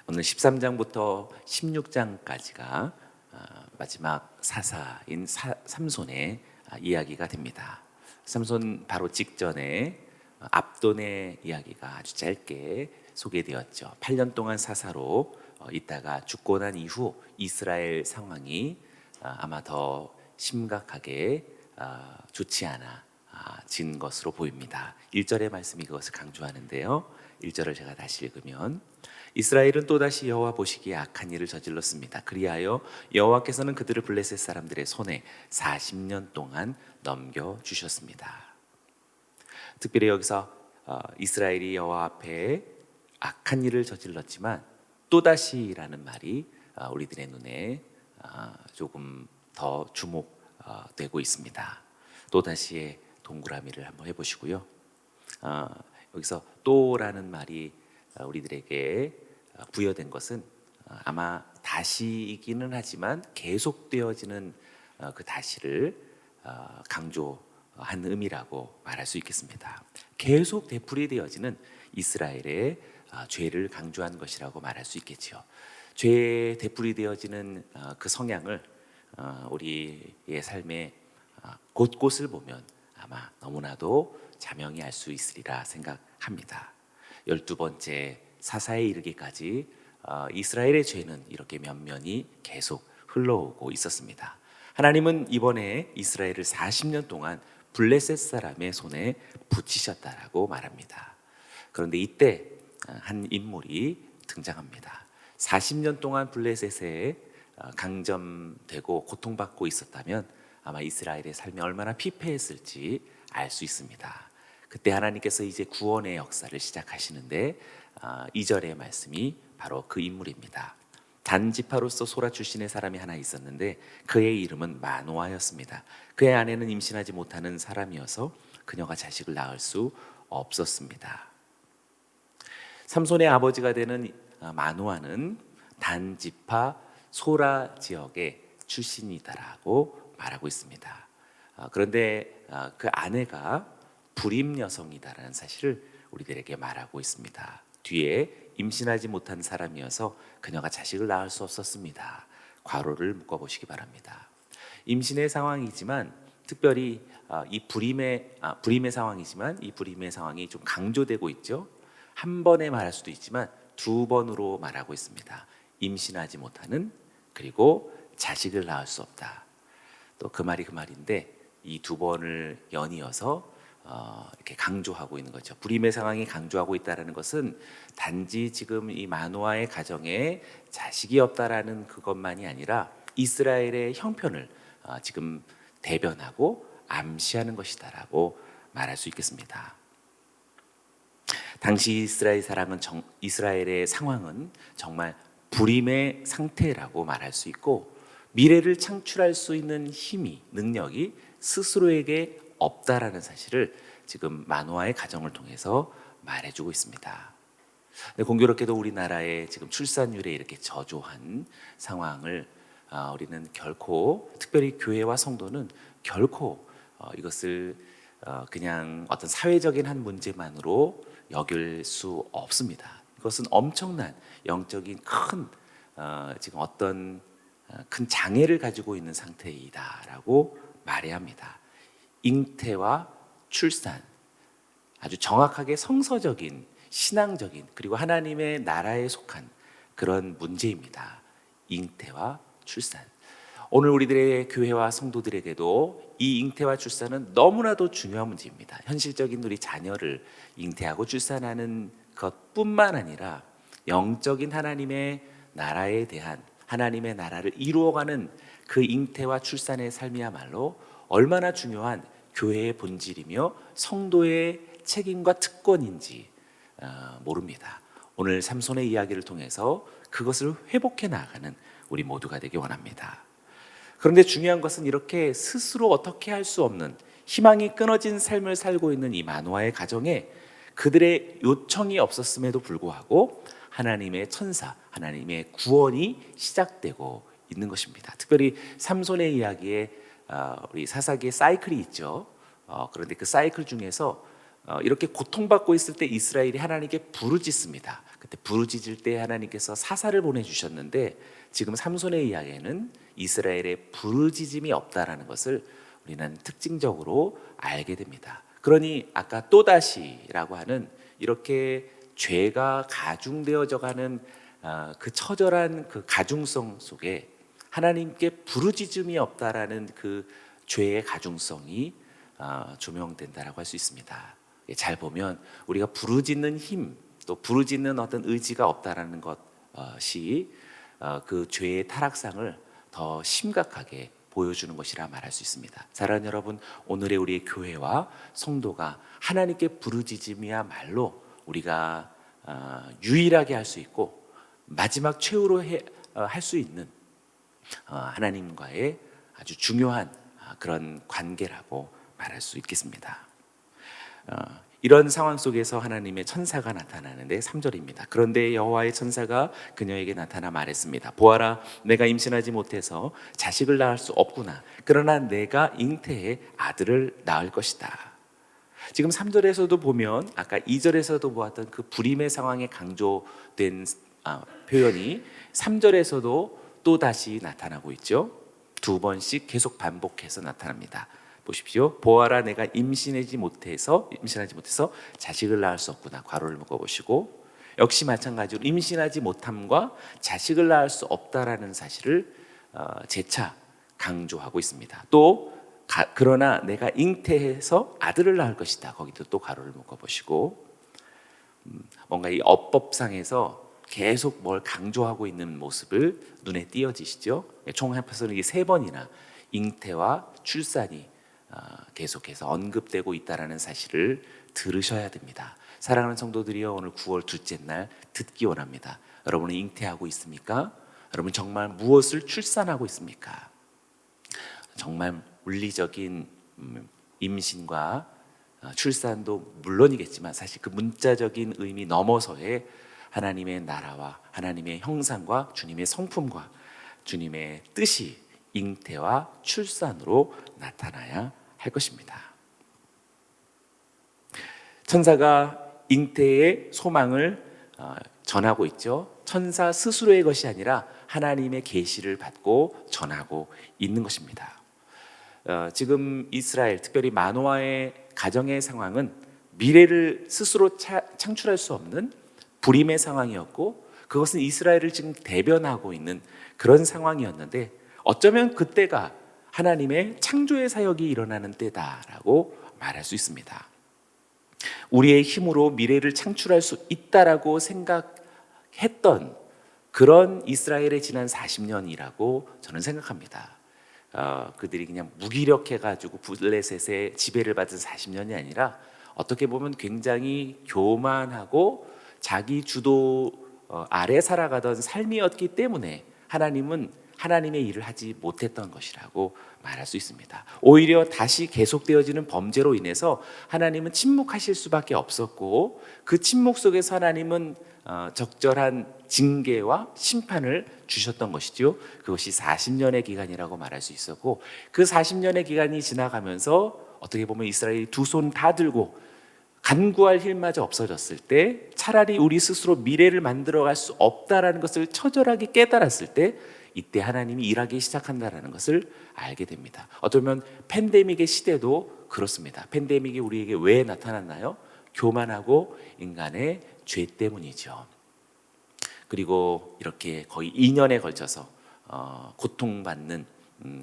오늘 13장부터 16장까지가 마지막 사사인 삼손의 이야기가 됩니다. 삼손 바로 직전에 압돈의 이야기가 아주 짧게 소개되었죠. 8년 동안 사사로 있다가 죽고 난 이후 이스라엘 상황이 아마 더 심각하게 좋지 않아 진 것으로 보입니다. 1절의 말씀이 그것을 강조하는데요. 1절을 제가 다시 읽으면 이스라엘은 또다시 여호와 보시기에 악한 일을 저질렀습니다. 그리하여 여호와께서는 그들을 블레셋 사람들의 손에 40년 동안 넘겨주셨습니다. 특별히 여기서 이스라엘이 여호와 앞에 악한 일을 저질렀지만 또다시라는 말이 우리들의 눈에 조금 더 주목되고 있습니다. 또다시의 동그라미를 한번 해보시고요. 여기서 또라는 말이 우리들에게 부여된 것은 아마 다시이기는 하지만 계속되어지는 그 다시를 강조한 의미라고 말할 수 있겠습니다. 계속 되풀이되어지는 이스라엘의 죄를 강조한 것이라고 말할 수 있겠죠. 죄에 되풀이되어지는 그 성향을 우리의 삶의 곳곳을 보면 아마 너무나도 자명히 알 수 있으리라 생각합니다. 12번째 사사에 이르기까지 이스라엘의 죄는 이렇게 면면이 계속 흘러오고 있었습니다. 하나님은 이번에 이스라엘을 40년 동안 블레셋 사람의 손에 붙이셨다라고 말합니다. 그런데 이때 한 인물이 등장합니다. 40년 동안 블레셋에 강점되고 고통받고 있었다면 아마 이스라엘의 삶이 얼마나 피폐했을지 알 수 있습니다. 그때 하나님께서 이제 구원의 역사를 시작하시는데 2절의 말씀이 바로 그 인물입니다. 단 지파로서 소라 출신의 사람이 하나 있었는데 그의 이름은 마노아였습니다. 그의 아내는 임신하지 못하는 사람이어서 그녀가 자식을 낳을 수 없었습니다. 삼손의 아버지가 되는 마노아는 단 지파 소라 지역의 출신이다라고 말하고 있습니다. 그런데 그 아내가 불임 여성이다라는 사실을 우리들에게 말하고 있습니다. 뒤에 임신하지 못한 사람이어서 그녀가 자식을 낳을 수 없었습니다. 괄호를 묶어보시기 바랍니다. 임신의 상황이지만 특별히 이 불임의 상황이지만 이 불임의 상황이 좀 강조되고 있죠. 한 번에 말할 수도 있지만 두 번으로 말하고 있습니다. 임신하지 못하는, 그리고 자식을 낳을 수 없다. 또 그 말이 그 말인데 이 두 번을 연이어서 이렇게 강조하고 있는 거죠. 불임의 상황이 강조하고 있다는 것은 단지 지금 이 마노아의 가정에 자식이 없다라는 그것만이 아니라 이스라엘의 형편을 지금 대변하고 암시하는 것이다라고 말할 수 있겠습니다. 당시 이스라엘의 상황은 정말 불임의 상태라고 말할 수 있고 미래를 창출할 수 있는 힘이, 능력이 스스로에게 없다라는 사실을 지금 마노아의 가정을 통해서 말해주고 있습니다. 공교롭게도 우리나라의 지금 출산율에 이렇게 저조한 상황을 우리는 결코, 특별히 교회와 성도는 결코 이것을 그냥 어떤 사회적인 한 문제만으로 여길 수 없습니다. 이것은 엄청난 영적인 큰 지금 어떤 큰 장애를 가지고 있는 상태이다라고 말해야 합니다. 잉태와 출산, 아주 정확하게 성서적인, 신앙적인, 그리고 하나님의 나라에 속한 그런 문제입니다. 잉태와 출산. 오늘 우리들의 교회와 성도들에게도 이 잉태와 출산은 너무나도 중요한 문제입니다. 현실적인 우리 자녀를 잉태하고 출산하는 것뿐만 아니라 영적인 하나님의 나라에 대한, 하나님의 나라를 이루어가는 그 잉태와 출산의 삶이야말로 얼마나 중요한 교회의 본질이며 성도의 책임과 특권인지 모릅니다. 오늘 삼손의 이야기를 통해서 그것을 회복해 나가는 우리 모두가 되기 원합니다. 그런데 중요한 것은 이렇게 스스로 어떻게 할 수 없는 희망이 끊어진 삶을 살고 있는 이 마노아의 가정에 그들의 요청이 없었음에도 불구하고 하나님의 천사, 하나님의 구원이 시작되고 있는 것입니다. 특별히 삼손의 이야기에 우리 사사기의 사이클이 있죠. 그런데 그 사이클 중에서 이렇게 고통받고 있을 때 이스라엘이 하나님께 부르짖습니다. 그때 부르짖을 때 하나님께서 사사를 보내주셨는데 지금 삼손의 이야기에는 이스라엘의 부르짖음이 없다라는 것을 우리는 특징적으로 알게 됩니다. 그러니 아까 또다시라고 하는 이렇게 죄가 가중되어져가는 그 처절한 그 가중성 속에 하나님께 부르짖음이 없다라는 그 죄의 가중성이 조명된다라고 할 수 있습니다. 잘 보면 우리가 부르짖는 힘, 또 부르짖는 어떤 의지가 없다라는 것이 그 죄의 타락상을 더 심각하게 보여주는 것이라 말할 수 있습니다. 사랑하는 여러분, 오늘의 우리의 교회와 성도가 하나님께 부르짖음이야말로 우리가 유일하게 할 수 있고 마지막 최후로 할 수 있는 하나님과의 아주 중요한 그런 관계라고 말할 수 있겠습니다. 이런 상황 속에서 하나님의 천사가 나타나는데 3절입니다. 그런데 여호와의 천사가 그녀에게 나타나 말했습니다. 보아라, 내가 임신하지 못해서 자식을 낳을 수 없구나. 그러나 내가 잉태해 아들을 낳을 것이다. 지금 3절에서도 보면 아까 2절에서도 보았던 그 불임의 상황에 강조된 표현이 3절에서도 또 다시 나타나고 있죠. 두 번씩 계속 반복해서 나타납니다. 보십시오. 보아라, 내가 임신하지 못해서 자식을 낳을 수 없구나. 괄호를 묶어보시고, 역시 마찬가지로 임신하지 못함과 자식을 낳을 수 없다라는 사실을 재차 강조하고 있습니다. 또 그러나 내가 잉태해서 아들을 낳을 것이다. 거기도 또 괄호를 묶어보시고, 뭔가 이 어법상에서 계속 뭘 강조하고 있는 모습을 눈에 띄어지시죠. 총 합해서는 이게 3번이나 잉태와 출산이 계속해서 언급되고 있다는 사실을 들으셔야 됩니다. 사랑하는 성도들이여, 오늘 9월 둘째 날 듣기 원합니다. 여러분은 잉태하고 있습니까? 여러분 정말 무엇을 출산하고 있습니까? 정말 물리적인 임신과 출산도 물론이겠지만 사실 그 문자적인 의미 넘어서의 하나님의 나라와 하나님의 형상과 주님의 성품과 주님의 뜻이 잉태와 출산으로 나타나야 할 것입니다. 천사가 잉태의 소망을 전하고 있죠. 천사 스스로의 것이 아니라 하나님의 계시를 받고 전하고 있는 것입니다. 지금 이스라엘, 특별히 마노아의 가정의 상황은 미래를 스스로 창출할 수 없는 불임의 상황이었고, 그것은 이스라엘을 지금 대변하고 있는 그런 상황이었는데, 어쩌면 그때가 하나님의 창조의 사역이 일어나는 때다라고 말할 수 있습니다. 우리의 힘으로 미래를 창출할 수 있다라고 생각했던 그런 이스라엘의 지난 40년이라고 저는 생각합니다. 그들이 그냥 무기력해가지고 블레셋의 지배를 받은 40년이 아니라 어떻게 보면 굉장히 교만하고 자기 주도 아래 살아가던 삶이었기 때문에 하나님은 하나님의 일을 하지 못했던 것이라고 말할 수 있습니다. 오히려 다시 계속되어지는 범죄로 인해서 하나님은 침묵하실 수밖에 없었고, 그 침묵 속에서 하나님은 적절한 징계와 심판을 주셨던 것이죠. 그것이 40년의 기간이라고 말할 수 있었고, 그 40년의 기간이 지나가면서 어떻게 보면 이스라엘이 두 손 다 들고 간구할 힘마저 없어졌을 때, 차라리 우리 스스로 미래를 만들어갈 수 없다라는 것을 처절하게 깨달았을 때, 이때 하나님이 일하기 시작한다는 것을 알게 됩니다. 어쩌면 팬데믹의 시대도 그렇습니다. 팬데믹이 우리에게 왜 나타났나요? 교만하고 인간의 죄 때문이죠. 그리고 이렇게 거의 2년에 걸쳐서 고통받는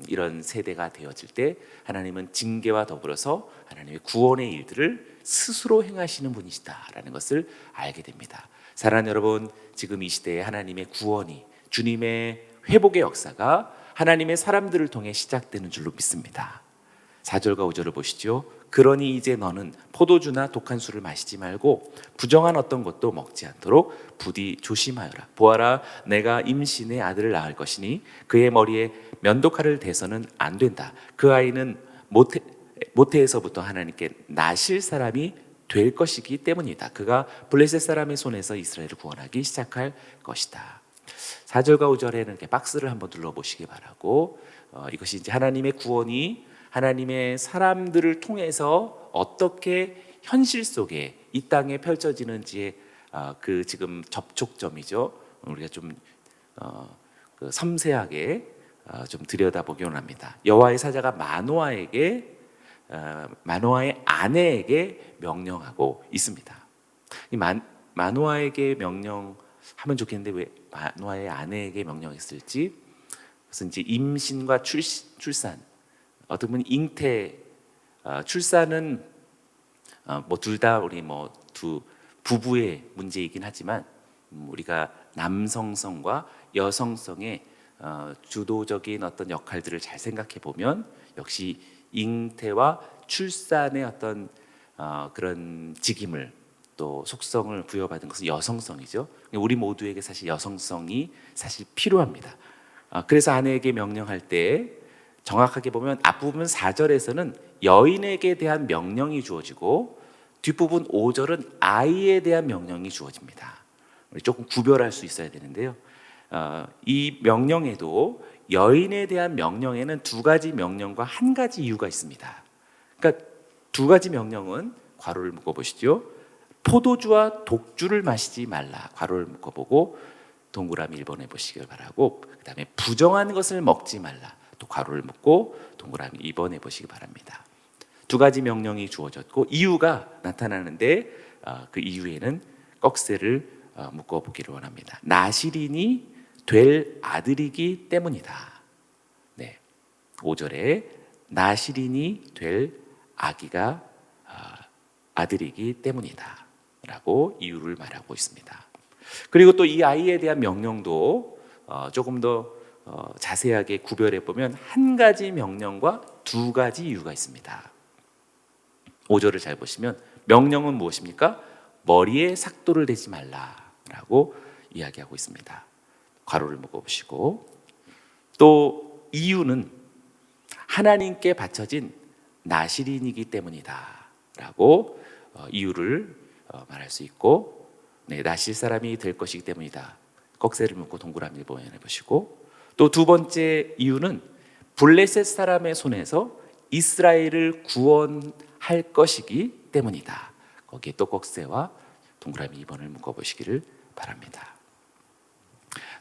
이런 세대가 되어질 때 하나님은 징계와 더불어서 하나님의 구원의 일들을 스스로 행하시는 분이시다라는 것을 알게 됩니다. 사랑하는 여러분, 지금 이 시대에 하나님의 구원이, 주님의 회복의 역사가 하나님의 사람들을 통해 시작되는 줄로 믿습니다. 4절과 5절을 보시죠. 그러니 이제 너는 포도주나 독한 술을 마시지 말고 부정한 어떤 것도 먹지 않도록 부디 조심하여라. 보아라, 내가 임신의 아들을 낳을 것이니 그의 머리에 면도칼을 대서는 안 된다. 그 아이는 모태에서부터 하나님께 나실 사람이 될 것이기 때문이다. 그가 블레셋 사람의 손에서 이스라엘을 구원하기 시작할 것이다. 4절과 5절에는 이렇게 박스를 한번 둘러보시기 바라고, 이것이 이제 하나님의 구원이 하나님의 사람들을 통해서 어떻게 현실 속에 이 땅에 펼쳐지는지의 그 지금 접촉점이죠. 우리가 좀 그 섬세하게 좀 들여다보기 원합니다. 여호와의 사자가 마노아의 아내에게 명령하고 있습니다. 이 마노아에게 명령하면 좋겠는데 왜 마노아의 아내에게 명령했을지? 그것은 이제 임신과 출산, 어떻게 보면 잉태, 출산은 뭐 둘 다 우리 뭐 두 부부의 문제이긴 하지만 우리가 남성성과 여성성의 주도적인 어떤 역할들을 잘 생각해 보면 역시 잉태와 출산의 어떤 그런 직임을 또 속성을 부여받은 것은 여성성이죠. 우리 모두에게 사실 여성성이 사실 필요합니다. 그래서 아내에게 명령할 때 정확하게 보면 앞부분 4절에서는 여인에게 대한 명령이 주어지고 뒷부분 5절은 아이에 대한 명령이 주어집니다. 우리 조금 구별할 수 있어야 되는데요. 이 명령에도 여인에 대한 명령에는 두 가지 명령과 한 가지 이유가 있습니다. 그러니까 두 가지 명령은 괄호를 묶어보시죠. 포도주와 독주를 마시지 말라, 괄호를 묶어보고 동그라미 1번 해보시길 바라고, 그 다음에 부정한 것을 먹지 말라, 또 괄호를 묶고 동그라미 2번 해보시기 바랍니다. 두 가지 명령이 주어졌고 이유가 나타나는데 그 이유에는 꺽쇠를 묶어보기를 원합니다. 나실인이 될 아들이기 때문이다. 네, 5절에 나실인이 될 아기가 아들이기 때문이다 라고 이유를 말하고 있습니다. 그리고 또 이 아이에 대한 명령도 조금 더 자세하게 구별해 보면 한 가지 명령과 두 가지 이유가 있습니다. 5절을 잘 보시면 명령은 무엇입니까? 머리에 삭도를 대지 말라라고 이야기하고 있습니다. 괄호를 묶어보시고, 또 이유는 하나님께 바쳐진 나실인이기 때문이다라고 이유를 말할 수 있고, 네, 나실 사람이 될 것이기 때문이다. 꺽쇠를 묶고 동그라미를 보여내 보시고, 또 두 번째 이유는 블레셋 사람의 손에서 이스라엘을 구원할 것이기 때문이다. 거기에 또 꺽쇠와 동그라미 2번을 묶어보시기를 바랍니다.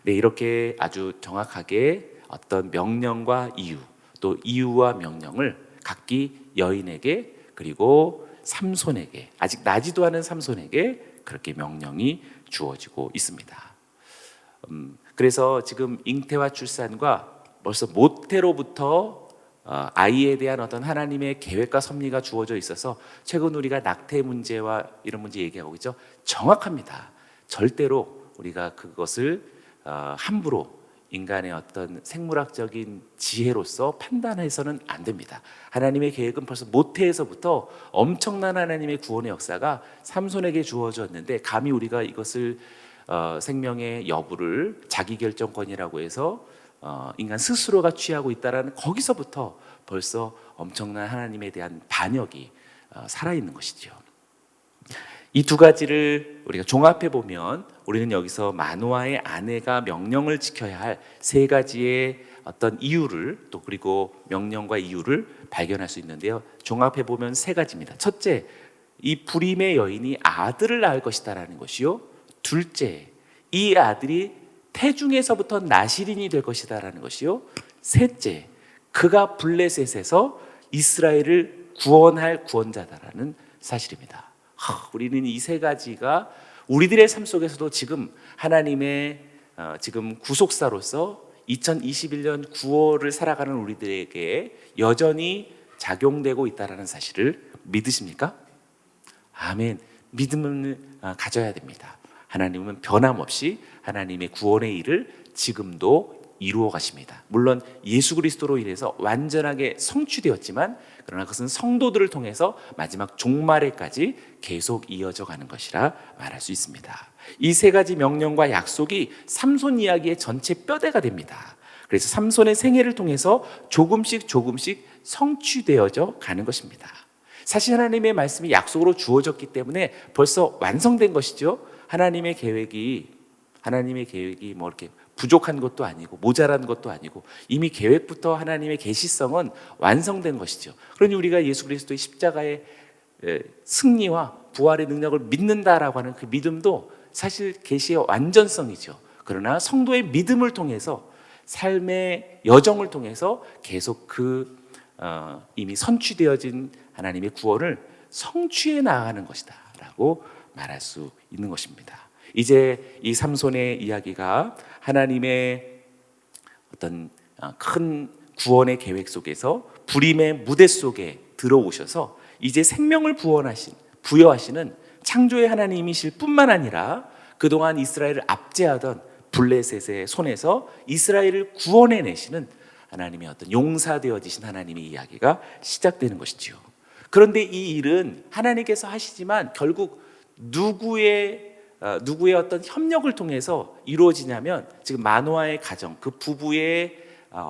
네, 이렇게 아주 정확하게 어떤 명령과 이유, 또 이유와 명령을 각기 여인에게 그리고 삼손에게, 아직 나지도 않은 삼손에게 그렇게 명령이 주어지고 있습니다. 그래서 지금 잉태와 출산과 벌써 모태로부터 아이에 대한 어떤 하나님의 계획과 섭리가 주어져 있어서 최근 우리가 낙태 문제와 이런 문제 얘기하고 있죠. 정확합니다. 절대로 우리가 그것을 함부로 인간의 어떤 생물학적인 지혜로서 판단해서는 안 됩니다. 하나님의 계획은 벌써 모태에서부터 엄청난 하나님의 구원의 역사가 삼손에게 주어졌는데 감히 우리가 이것을 생명의 여부를 자기결정권이라고 해서 인간 스스로가 취하고 있다라는 거기서부터 벌써 엄청난 하나님에 대한 반역이 살아있는 것이죠. 이 두 가지를 우리가 종합해 보면 우리는 여기서 마노아의 아내가 명령을 지켜야 할 세 가지의 어떤 이유를, 또 그리고 명령과 이유를 발견할 수 있는데요. 종합해 보면 세 가지입니다. 첫째, 이 불임의 여인이 아들을 낳을 것이다라는 것이요. 둘째, 이 아들이 태중에서부터 나실인이 될 것이다라는 것이요. 셋째, 그가 블레셋에서 이스라엘을 구원할 구원자다라는 사실입니다. 우리는 이 세 가지가 우리들의 삶 속에서도 지금 하나님의 지금 구속사로서 2021년 9월을 살아가는 우리들에게 여전히 작용되고 있다는 사실을 믿으십니까? 아멘. 믿음을 가져야 됩니다. 하나님은 변함없이 하나님의 구원의 일을 지금도 이루어 가십니다. 물론 예수 그리스도로 인해서 완전하게 성취되었지만 그러나 그것은 성도들을 통해서 마지막 종말에까지 계속 이어져 가는 것이라 말할 수 있습니다. 이 세 가지 명령과 약속이 삼손 이야기의 전체 뼈대가 됩니다. 그래서 삼손의 생애를 통해서 조금씩 성취되어져 가는 것입니다. 사실 하나님의 말씀이 약속으로 주어졌기 때문에 벌써 완성된 것이죠. 하나님의 계획이 뭐 이렇게 부족한 것도 아니고 모자란 것도 아니고 이미 계획부터 하나님의 계시성은 완성된 것이죠. 그러니 우리가 예수 그리스도의 십자가의 승리와 부활의 능력을 믿는다라고 하는 그 믿음도 사실 계시의 완전성이죠. 그러나 성도의 믿음을 통해서 삶의 여정을 통해서 계속 이미 선취되어진 하나님의 구원을 성취해 나가는 것이다라고 말할 수 있는 것입니다. 이제 이 삼손의 이야기가 하나님의 어떤 큰 구원의 계획 속에서 불임의 무대 속에 들어오셔서 이제 생명을 부여하시는 창조의 하나님이실 뿐만 아니라 그동안 이스라엘을 압제하던 블레셋의 손에서 이스라엘을 구원해 내시는 하나님의 어떤 용사되어지신 하나님의 이야기가 시작되는 것이지요. 그런데 이 일은 하나님께서 하시지만 결국 누구의 어떤 협력을 통해서 이루어지냐면 지금 마노아의 가정, 그 부부의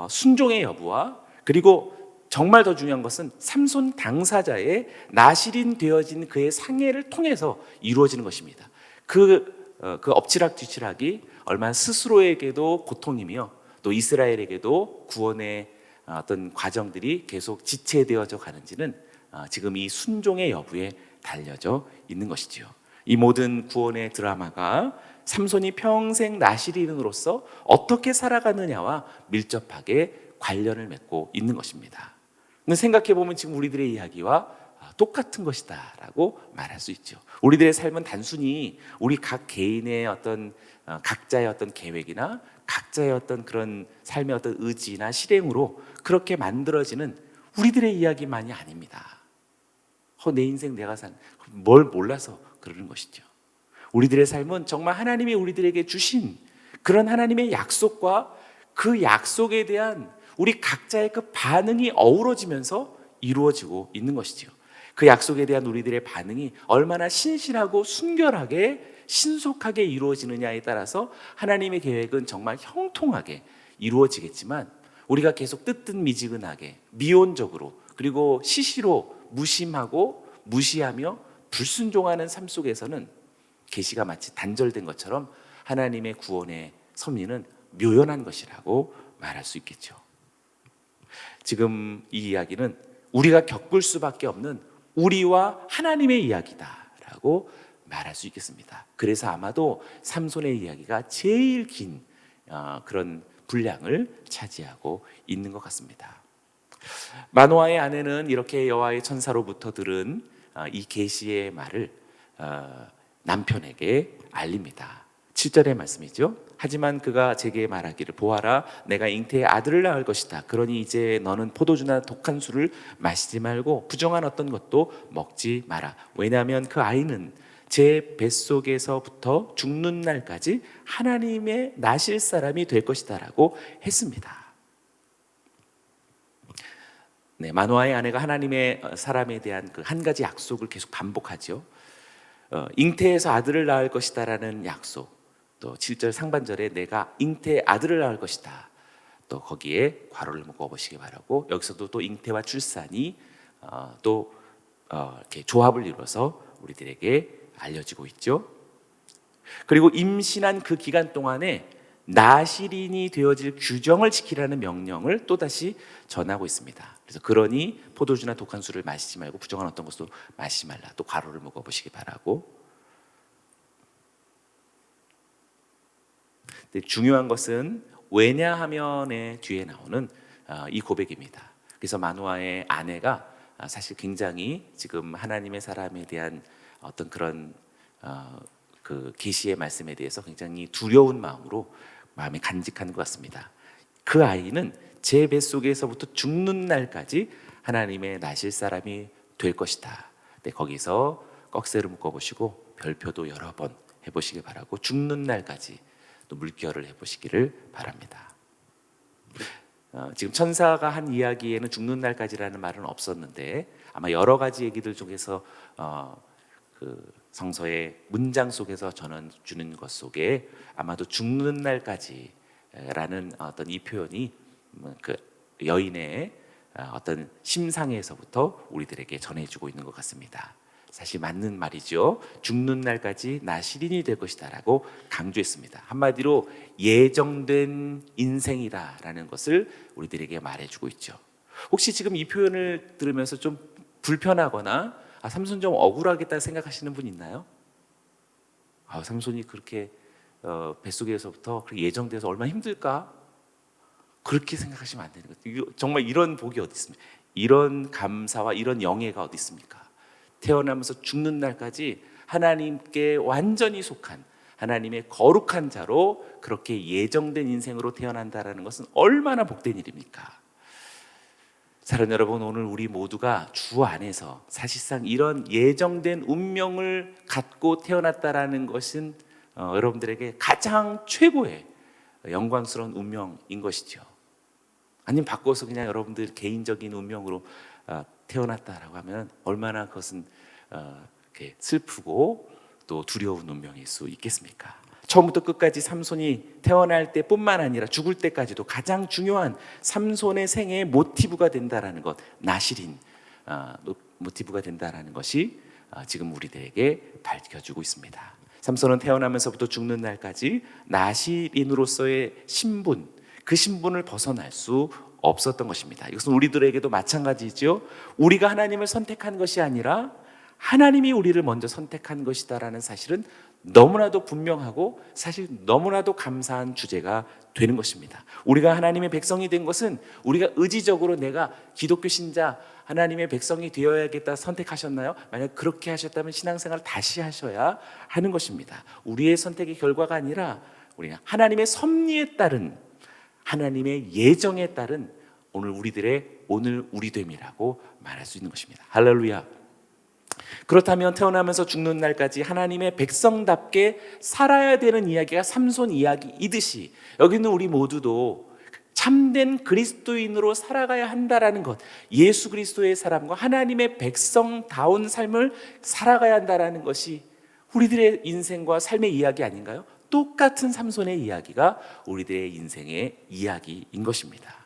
순종의 여부와 그리고 정말 더 중요한 것은 삼손 당사자의 나실인 되어진 그의 상해를 통해서 이루어지는 것입니다. 그 엎치락뒤치락이 얼마나 스스로에게도 고통이며 또 이스라엘에게도 구원의 어떤 과정들이 계속 지체되어져 가는지는 지금 이 순종의 여부에 달려져 있는 것이지요. 이 모든 구원의 드라마가 삼손이 평생 나실인으로서 어떻게 살아가느냐와 밀접하게 관련을 맺고 있는 것입니다. 생각해 보면 지금 우리들의 이야기와 똑같은 것이다라고 말할 수 있죠. 우리들의 삶은 단순히 우리 각 개인의 어떤 각자의 어떤 계획이나 각자의 어떤 그런 삶의 어떤 의지나 실행으로 그렇게 만들어지는 우리들의 이야기만이 아닙니다. 내 인생 내가 산 뭘 몰라서 그러는 것이죠. 우리들의 삶은 정말 하나님이 우리들에게 주신 그런 하나님의 약속과 그 약속에 대한 우리 각자의 그 반응이 어우러지면서 이루어지고 있는 것이죠. 그 약속에 대한 우리들의 반응이 얼마나 신실하고 순결하게 신속하게 이루어지느냐에 따라서 하나님의 계획은 정말 형통하게 이루어지겠지만 우리가 계속 뜨뜻미지근하게 미온적으로 그리고 시시로 무심하고 무시하며 불순종하는 삶 속에서는 계시가 마치 단절된 것처럼 하나님의 구원의 섭리는 묘연한 것이라고 말할 수 있겠죠. 지금 이 이야기는 우리가 겪을 수밖에 없는 우리와 하나님의 이야기다라고 말할 수 있겠습니다. 그래서 아마도 삼손의 이야기가 제일 긴 그런 분량을 차지하고 있는 것 같습니다. 마노아의 아내는 이렇게 여호와의 천사로부터 들은 이 계시의 말을 남편에게 알립니다. 7절의 말씀이죠. 하지만 그가 제게 말하기를 보아라 내가 잉태의 아들을 낳을 것이다. 그러니 이제 너는 포도주나 독한 술을 마시지 말고 부정한 어떤 것도 먹지 마라. 왜냐하면 그 아이는 제 뱃속에서부터 죽는 날까지 하나님의 나실 사람이 될 것이다 라고 했습니다. 네, 마노아의 아내가 하나님의 사람에 대한 그 한 가지 약속을 계속 반복하죠. 잉태에서 아들을 낳을 것이다 라는 약속, 또 7절 상반절에 내가 잉태의 아들을 낳을 것이다, 또 거기에 괄호를 묶어보시기 바라고 여기서도 또 잉태와 출산이 이렇게 조합을 이루어서 우리들에게 알려지고 있죠. 그리고 임신한 그 기간 동안에 나실인이 되어질 규정을 지키라는 명령을 또다시 전하고 있습니다. 그래서 그러니 포도주나 독한 술을 마시지 말고 부정한 어떤 것도 마시지 말라. 또 괄호를 묶어보시기 바라고. 근데 중요한 것은 왜냐하면의 뒤에 나오는 이 고백입니다. 그래서 마노아의 아내가 사실 굉장히 지금 하나님의 사람에 대한 어떤 그런 그 계시의 말씀에 대해서 굉장히 두려운 마음으로 마음이 간직한 것 같습니다. 그 아이는 제 뱃속에서부터 죽는 날까지 하나님의 나실 사람이 될 것이다. 네, 거기서 꺽쇠를 묶어보시고 별표도 여러 번 해보시기 바라고 죽는 날까지 또 물결을 해보시기를 바랍니다. 지금 천사가 한 이야기에는 죽는 날까지라는 말은 없었는데 아마 여러 가지 얘기들 중에서 그 성서의 문장 속에서 전해주는 것 속에 아마도 죽는 날까지라는 어떤 이 표현이 그 여인의 어떤 심상에서부터 우리들에게 전해주고 있는 것 같습니다. 사실 맞는 말이죠. 죽는 날까지 나 시린이 될 것이다라고 강조했습니다. 한마디로 예정된 인생이다라는 것을 우리들에게 말해주고 있죠. 혹시 지금 이 표현을 들으면서 좀 불편하거나 삼손 좀 억울하겠다 생각하시는 분 있나요? 삼손이 그렇게 뱃속에서부터 그렇게 예정돼서 얼마나 힘들까? 그렇게 생각하시면 안 되는 거예요. 정말 이런 복이 어디 있습니까? 이런 감사와 이런 영예가 어디 있습니까? 태어나면서 죽는 날까지 하나님께 완전히 속한 하나님의 거룩한 자로 그렇게 예정된 인생으로 태어난다라는 것은 얼마나 복된 일입니까? 사랑하는 여러분, 오늘 우리 모두가 주 안에서 사실상 이런 예정된 운명을 갖고 태어났다라는 것은 여러분들에게 가장 최고의 영광스러운 운명인 것이죠. 아니면 바꿔서 그냥 여러분들 개인적인 운명으로 태어났다라고 하면 얼마나 그것은 이렇게 슬프고 또 두려운 운명일 수 있겠습니까? 처음부터 끝까지 삼손이 태어날 때뿐만 아니라 죽을 때까지도 가장 중요한 삼손의 생애의 모티브가 된다라는 것, 나실인 모티브가 된다라는 것이 지금 우리들에게 밝혀주고 있습니다. 삼손은 태어나면서부터 죽는 날까지 나실인으로서의 신분, 그 신분을 벗어날 수 없었던 것입니다. 이것은 우리들에게도 마찬가지죠. 우리가 하나님을 선택한 것이 아니라 하나님이 우리를 먼저 선택한 것이다라는 사실은 너무나도 분명하고 사실 너무나도 감사한 주제가 되는 것입니다. 우리가 하나님의 백성이 된 것은 우리가 의지적으로 내가 기독교 신자 하나님의 백성이 되어야겠다 선택하셨나요? 만약 그렇게 하셨다면 신앙생활을 다시 하셔야 하는 것입니다. 우리의 선택의 결과가 아니라 우리가 하나님의 섭리에 따른 하나님의 예정에 따른 오늘 우리들의 오늘 우리됨이라고 말할 수 있는 것입니다. 할렐루야. 그렇다면 태어나면서 죽는 날까지 하나님의 백성답게 살아야 되는 이야기가 삼손 이야기이듯이 여기는 우리 모두도 참된 그리스도인으로 살아가야 한다라는 것, 예수 그리스도의 사람과 하나님의 백성다운 삶을 살아가야 한다라는 것이 우리들의 인생과 삶의 이야기 아닌가요? 똑같은 삼손의 이야기가 우리들의 인생의 이야기인 것입니다.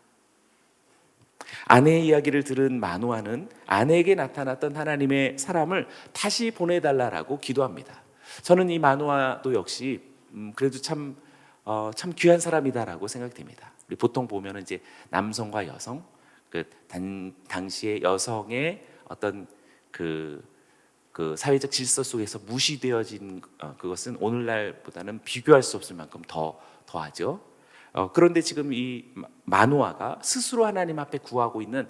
아내의 이야기를 들은 마노아는 아내에게 나타났던 하나님의 사람을 다시 보내달라고 기도합니다. 저는 이 마노아도 역시 그래도 참 귀한 사람이다라고 생각됩니다. 우리 보통 보면 이제 남성과 여성, 당시의 여성의 어떤 그 사회적 질서 속에서 무시되어진 그것은 오늘날보다는 비교할 수 없을 만큼 더하죠. 그런데 지금 이 마노아가 스스로 하나님 앞에 구하고 있는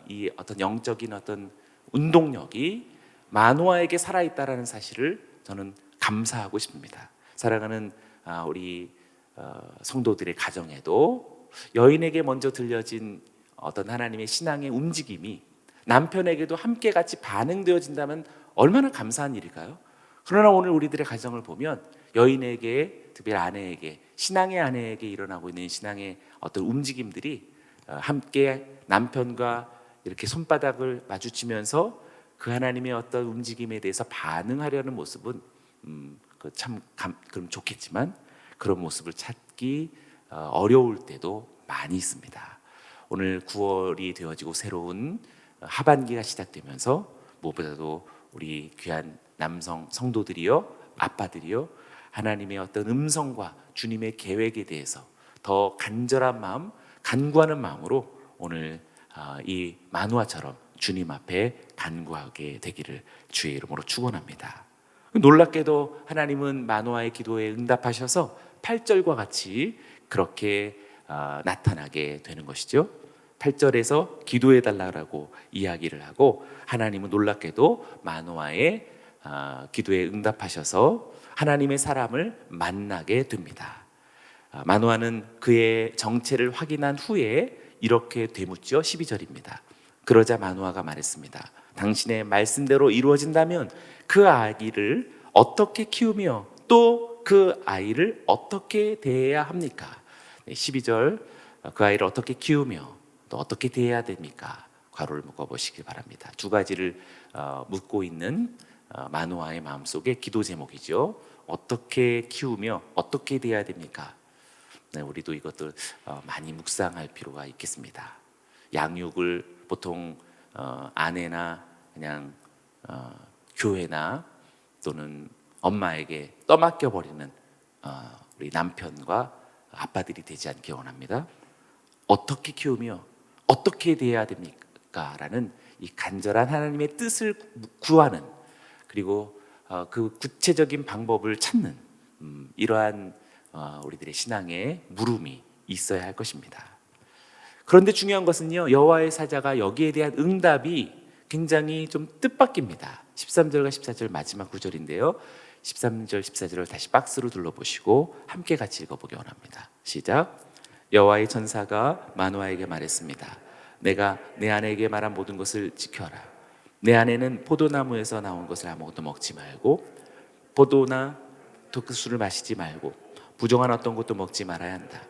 이 어떤 영적인 어떤 운동력이 마노아에게 살아있다라는 사실을 저는 감사하고 싶습니다. 사랑하는 우리 성도들의 가정에도 여인에게 먼저 들려진 어떤 하나님의 신앙의 움직임이 남편에게도 함께 같이 반응되어진다면 얼마나 감사한 일일까요? 그러나 오늘 우리들의 가정을 보면 여인에게, 특히 아내에게, 신앙의 아내에게 일어나고 있는 신앙의 어떤 움직임들이 함께 남편과 이렇게 손바닥을 마주치면서 그 하나님의 어떤 움직임에 대해서 반응하려는 모습은 그럼 좋겠지만 그런 모습을 찾기 어려울 때도 많이 있습니다. 오늘 9월이 되어지고 새로운 하반기가 시작되면서 무엇보다도 우리 귀한 남성 성도들이요, 아빠들이요, 하나님의 어떤 음성과 주님의 계획에 대해서 더 간절한 마음, 간구하는 마음으로 오늘 이 마노아처럼 주님 앞에 간구하게 되기를 주의 이름으로 축원합니다. 놀랍게도 하나님은 마노아의 기도에 응답하셔서 8절과 같이 그렇게 나타나게 되는 것이죠. 8절에서 기도해 달라고 이야기를 하고 하나님은 놀랍게도 마노아의 기도에 응답하셔서 하나님의 사람을 만나게 됩니다. 마노아는 그의 정체를 확인한 후에 이렇게 되묻죠. 12절입니다. 그러자 마노아가 말했습니다. 당신의 말씀대로 이루어진다면 그 아기를 어떻게 키우며 또 그 아이를 어떻게 대해야 합니까? 12절, 그 아이를 어떻게 키우며 또 어떻게 대해야 됩니까? 괄호를 묶어보시기 바랍니다. 두 가지를 묻고 있는 마노아의 마음속에 기도 제목이죠. 어떻게 키우며 어떻게 대해야 됩니까? 네, 우리도 이것들 많이 묵상할 필요가 있겠습니다. 양육을 보통 아내나 그냥 교회나 또는 엄마에게 떠맡겨 버리는 우리 남편과 아빠들이 되지 않기 원합니다. 어떻게 키우며 어떻게 대해야 됩니까? 라는 이 간절한 하나님의 뜻을 구하는, 그리고 그 구체적인 방법을 찾는 이러한 우리들의 신앙의 물음이 있어야 할 것입니다. 그런데 중요한 것은요, 여호와의 사자가 여기에 대한 응답이 굉장히 좀 뜻밖입니다. 13절과 14절 마지막 구절인데요, 13절 14절을 다시 박스로 둘러보시고 함께 같이 읽어보기 원합니다. 시작. 여호와의 천사가 마노아에게 말했습니다. 내가 내 아내에게 말한 모든 것을 지켜라. 내 아내는 포도나무에서 나온 것을 아무것도 먹지 말고 포도나 독수를 마시지 말고 부정한 어떤 것도 먹지 말아야 한다.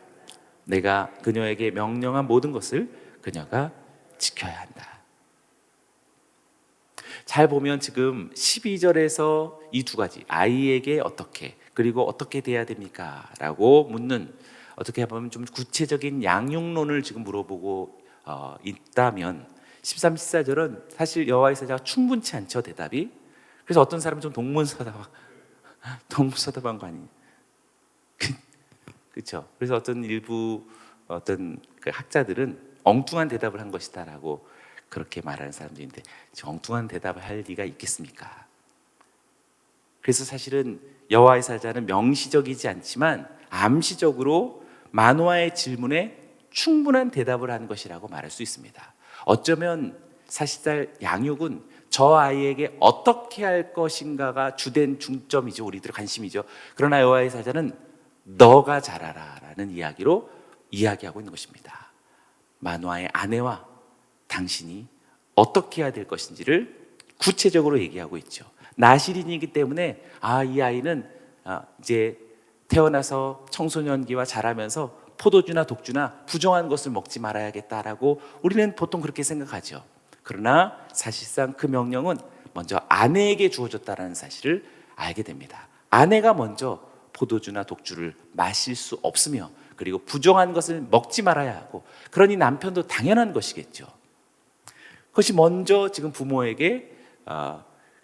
내가 그녀에게 명령한 모든 것을 그녀가 지켜야 한다. 잘 보면 지금 12절에서 이 두 가지, 아이에게 어떻게, 그리고 어떻게 돼야 됩니까? 라고 묻는, 어떻게 보면 좀 구체적인 양육론을 지금 물어보고 있다면 13, 14절은 사실 여호와의 사자가 충분치 않죠, 대답이. 그래서 어떤 사람은 좀 동문서답한 거 아니에요? 그렇죠. 그래서 일부 그 학자들은 엉뚱한 대답을 한 것이다라고 그렇게 말하는 사람들인데, 엉뚱한 대답을 할 리가 있겠습니까? 그래서 사실은 여호와의 사자는 명시적이지 않지만 암시적으로 마노아의 질문에 충분한 대답을 한 것이라고 말할 수 있습니다. 어쩌면 사실상 양육은 저 아이에게 어떻게 할 것인가가 주된 중점이죠. 우리들의 관심이죠. 그러나 여호와의 사자는 너가 잘하라 라는 이야기로 이야기하고 있는 것입니다. 마노아의 아내와 당신이 어떻게 해야 될 것인지를 구체적으로 얘기하고 있죠. 나실인이기 때문에 이 아이는 이제 태어나서 청소년기와 자라면서 포도주나 독주나 부정한 것을 먹지 말아야겠다라고 우리는 보통 그렇게 생각하죠. 그러나 사실상 그 명령은 먼저 아내에게 주어졌다는 사실을 알게 됩니다. 아내가 먼저 포도주나 독주를 마실 수 없으며, 그리고 부정한 것을 먹지 말아야 하고, 그러니 남편도 당연한 것이겠죠. 그것이 먼저 지금 부모에게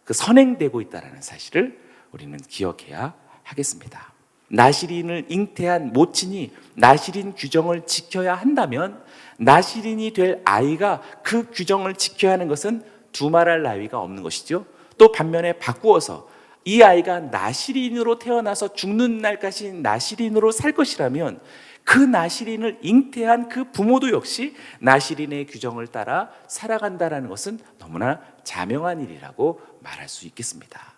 그 선행되고 있다는 사실을 우리는 기억해야 하겠습니다. 나실인을 잉태한 모친이 나실인 규정을 지켜야 한다면 나실인이 될 아이가 그 규정을 지켜야 하는 것은 두말할 나위가 없는 것이죠. 또 반면에 바꾸어서 이 아이가 나실인으로 태어나서 죽는 날까지 나실인으로 살 것이라면 그 나실인을 잉태한 그 부모도 역시 나실인의 규정을 따라 살아간다는 것은 너무나 자명한 일이라고 말할 수 있겠습니다.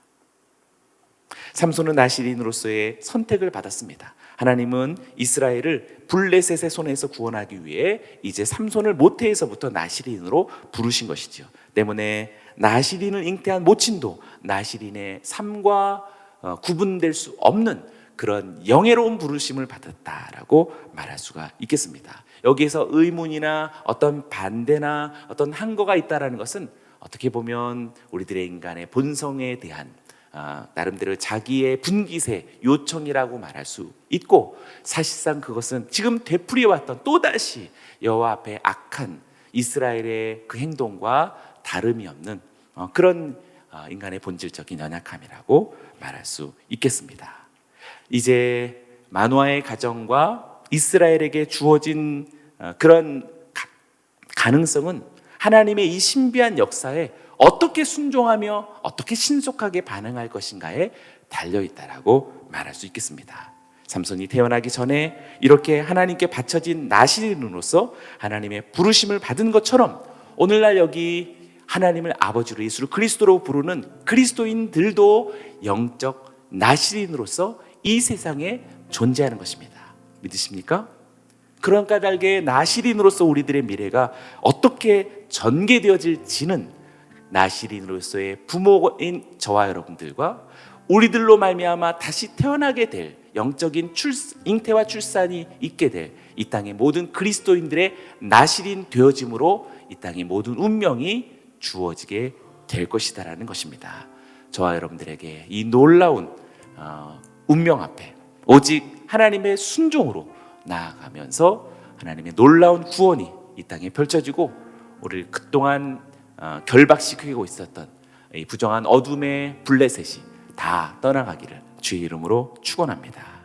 삼손은 나실인으로서의 선택을 받았습니다. 하나님은 이스라엘을 블레셋의 손에서 구원하기 위해 이제 삼손을 모태에서부터 나실인으로 부르신 것이죠. 때문에 나실인을 잉태한 모친도 나실인의 삶과 구분될 수 없는 그런 영예로운 부르심을 받았다라고 말할 수가 있겠습니다. 여기에서 의문이나 어떤 반대나 어떤 한거가 있다라는 것은 어떻게 보면 우리들의 인간의 본성에 대한 나름대로 자기의 분기세 요청이라고 말할 수 있고, 사실상 그것은 지금 되풀이해왔던 또다시 여호와 앞에 악한 이스라엘의 그 행동과 다름이 없는 그런 인간의 본질적인 연약함이라고 말할 수 있겠습니다. 이제 마노아의 가정과 이스라엘에게 주어진 그런 가능성은 하나님의 이 신비한 역사에 어떻게 순종하며 어떻게 신속하게 반응할 것인가에 달려있다라고 말할 수 있겠습니다. 삼손이 태어나기 전에 이렇게 하나님께 바쳐진 나실인으로서 하나님의 부르심을 받은 것처럼 오늘날 여기 하나님을 아버지로 예수를 그리스도로 부르는 그리스도인들도 영적 나실인으로서 이 세상에 존재하는 것입니다. 믿으십니까? 그런 까닭에 나실인으로서 우리들의 미래가 어떻게 전개되어질지는 나실인으로서의 부모인 저와 여러분들과 우리들로 말미암아 다시 태어나게 될 영적인 잉태와 출산이 있게 될 이 땅의 모든 그리스도인들의 나실인 되어짐으로 이 땅의 모든 운명이 주어지게 될 것이다라는 것입니다. 저와 여러분들에게 이 놀라운 운명 앞에 오직 하나님의 순종으로 나아가면서 하나님의 놀라운 구원이 이 땅에 펼쳐지고 우리를 그동안 결박시키고 있었던 이 부정한 어둠의 블레셋이 다 떠나가기를 주의 이름으로 축원합니다.